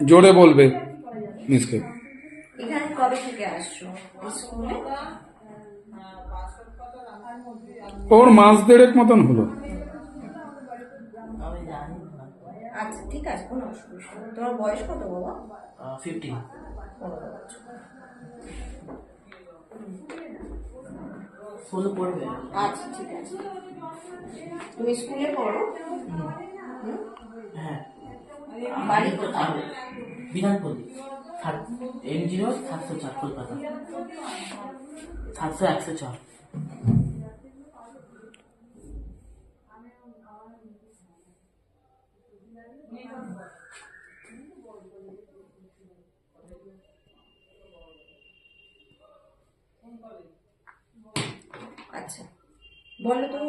জোরে বলবে মিসকে। এখানে কবে থেকে আসছো স্কুলে? ওর মাস দেড়েক মতন হলো। আচ্ছা ঠিক আছে, কোনো অসুবিধা নেই। তোমার বয়স কত বাবা? 15। স্কুলে পড়বে? আচ্ছা ঠিক আছে, তুমি স্কুলে পড়ো? হ্যাঁ। বাড়ি কোথায়? বিধানপল্লী M0 704 কলকাতা 700-104। আচ্ছা বলো তো